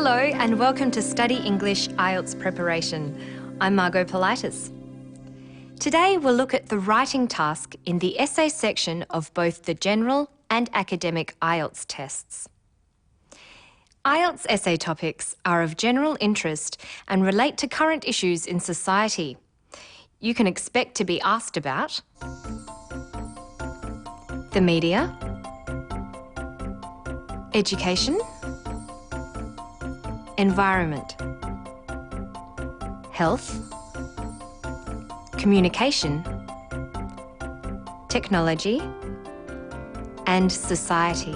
Hello and welcome to Study English IELTS Preparation. I'm Margot Politis. Today we'll look at the writing task in the essay section of both the general and academic IELTS tests. IELTS essay topics are of general interest and relate to current issues in society. You can expect to be asked about the media, education, environment, health, communication, technology, and society.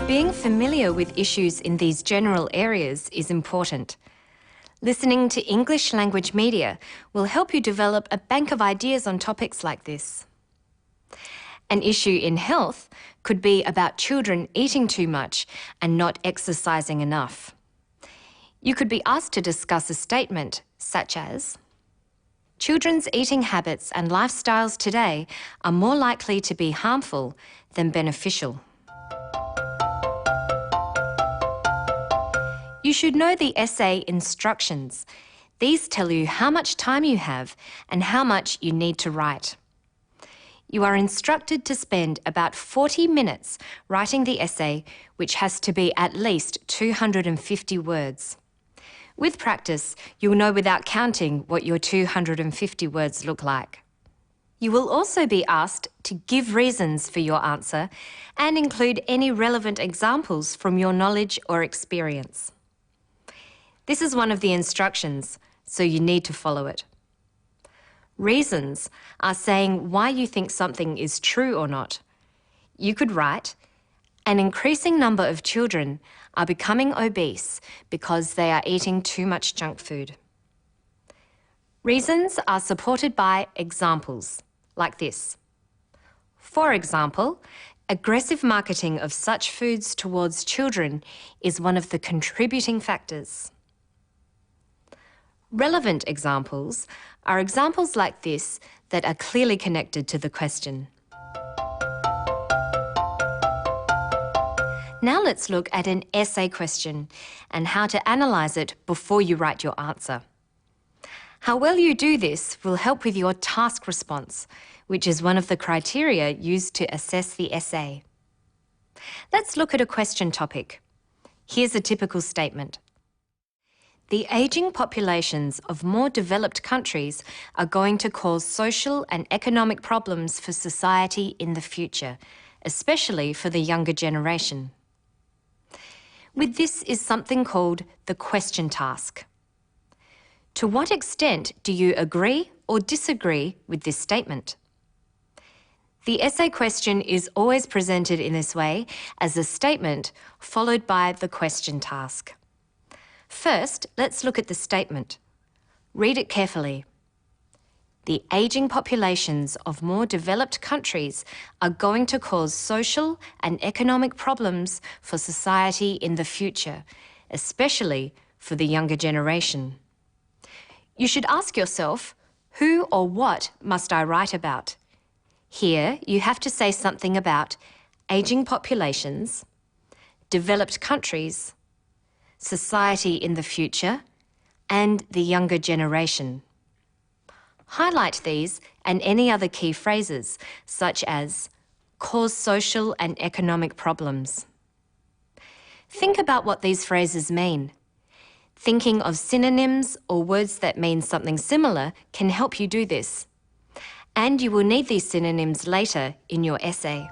Being familiar with issues in these general areas is important. Listening to English language media will help you develop a bank of ideas on topics like this. An issue in health could be about children eating too much and not exercising enough. You could be asked to discuss a statement such as, children's eating habits and lifestyles today are more likely to be harmful than beneficial. You should know the essay instructions. These tell you how much time you have and how much you need to write. You are instructed to spend about 40 minutes writing the essay, which has to be at least 250 words. With practice, you'll know without counting what your 250 words look like. You will also be asked to give reasons for your answer and include any relevant examples from your knowledge or experience. This is one of the instructions, so you need to follow it. Reasons are saying why you think something is true or not. You could write, an increasing number of children are becoming obese because they are eating too much junk food. Reasons are supported by examples, like this. For example, aggressive marketing of such foods towards children is one of the contributing factors. Relevant examples are examples like this that are clearly connected to the question. Now let's look at an essay question and how to analyse it before you write your answer. How well you do this will help with your task response, which is one of the criteria used to assess the essay. Let's look at a question topic. Here's a typical statement. The ageing populations of more developed countries are going to cause social and economic problems for society in the future, especially for the younger generation. With this is something called the question task. To what extent do you agree or disagree with this statement? The essay question is always presented in this way as a statement followed by the question task. First, let's look at the statement. Read it carefully. The ageing populations of more developed countries are going to cause social and economic problems for society in the future, especially for the younger generation. You should ask yourself, who or what must I write about? Here, you have to say something about ageing populations, developed countries, society in the future, and the younger generation. Highlight these and any other key phrases, such as cause social and economic problems. Think about what these phrases mean. Thinking of synonyms or words that mean something similar can help you do this. And you will need these synonyms later in your essay.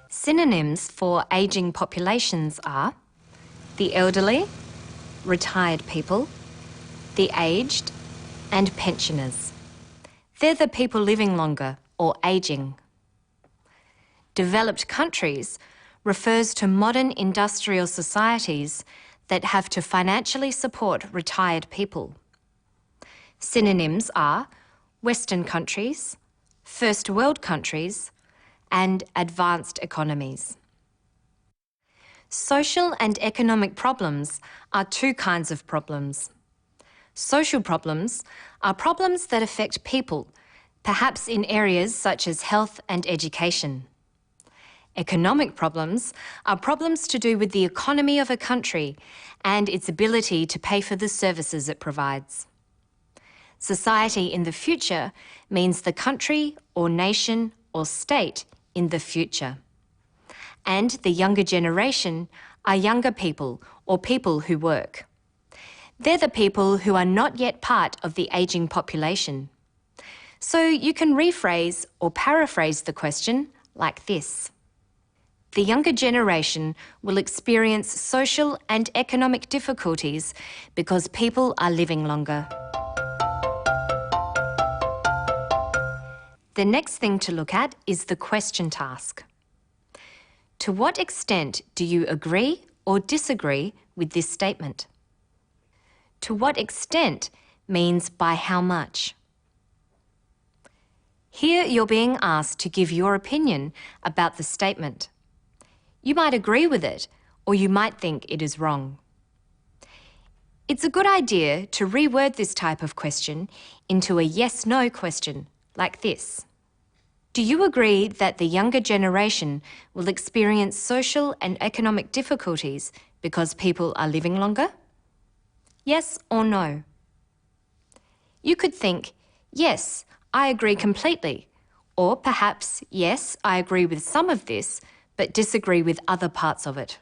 Synonyms for ageing populations are the elderly, retired people, the aged, and pensioners. They're the people living longer or ageing. Developed countries refers to modern industrial societies that have to financially support retired people. Synonyms are Western countries, First World countries, and advanced economies. Social and economic problems are two kinds of problems. Social problems are problems that affect people, perhaps in areas such as health and education. Economic problems are problems to do with the economy of a country and its ability to pay for the services it provides. Society in the future means the country or nation or state in the future. And the younger generation are younger people or people who work. They're the people who are not yet part of the ageing population. So you can rephrase or paraphrase the question like this. The younger generation will experience social and economic difficulties because people are living longer. The next thing to look at is the question task. To what extent do you agree or disagree with this statement? To what extent means by how much. Here you're being asked to give your opinion about the statement. You might agree with it, or you might think it is wrong. It's a good idea to reword this type of question into a yes-no question, like this. Do you agree that the younger generation will experience social and economic difficulties because people are living longer? Yes or no? You could think, yes, I agree completely, or perhaps, yes, I agree with some of this, but disagree with other parts of it.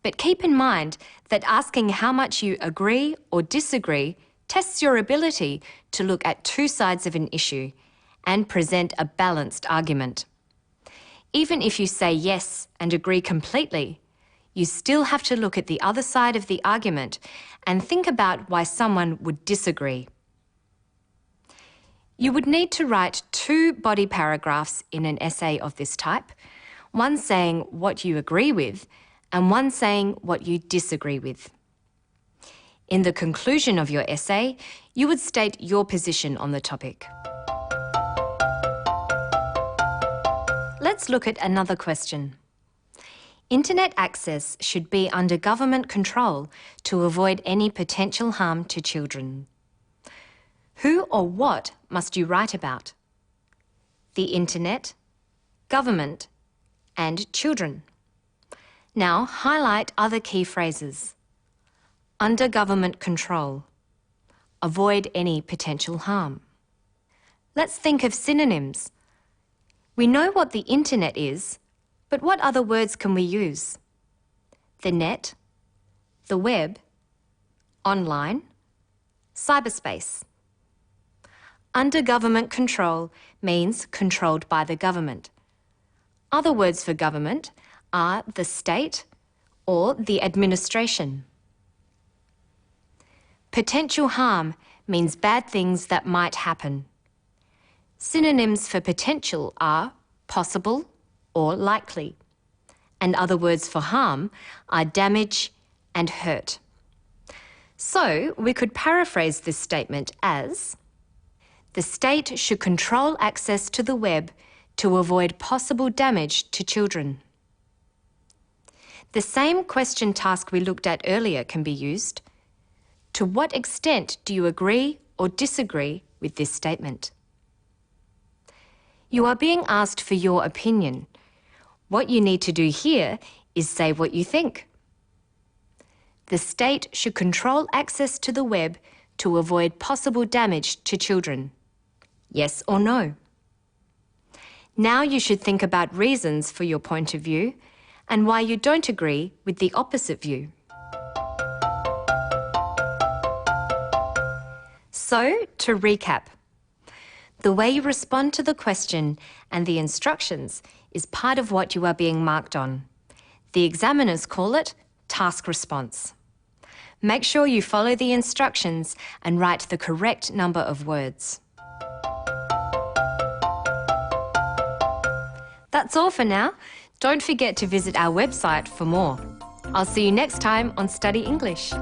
But keep in mind that asking how much you agree or disagree tests your ability to look at two sides of an issue and present a balanced argument. Even if you say yes and agree completely, you still have to look at the other side of the argument and think about why someone would disagree. You would need to write 2 body paragraphs in an essay of this type, one saying what you agree with and one saying what you disagree with. In the conclusion of your essay, you would state your position on the topic. Let's look at another question. Internet access should be under government control to avoid any potential harm to children. Who or what must you write about? The internet, government, and children. Now highlight other key phrases. Under government control. Avoid any potential harm. Let's think of synonyms. We know what the internet is, but what other words can we use? The net, the web, online, cyberspace. Under government control means controlled by the government. Other words for government are the state or the administration. Potential harm means bad things that might happen. Synonyms for potential are possible or likely, and other words for harm are damage and hurt. So we could paraphrase this statement as, the state should control access to the web to avoid possible damage to children. The same question task we looked at earlier can be used. To what extent do you agree or disagree with this statement? You are being asked for your opinion. What you need to do here is say what you think. The state should control access to the web to avoid possible damage to children. Yes or no? Now you should think about reasons for your point of view and why you don't agree with the opposite view. So, to recap, the way you respond to the question and the instructions is part of what you are being marked on. The examiners call it task response. Make sure you follow the instructions and write the correct number of words. That's all for now. Don't forget to visit our website for more. I'll see you next time on Study English.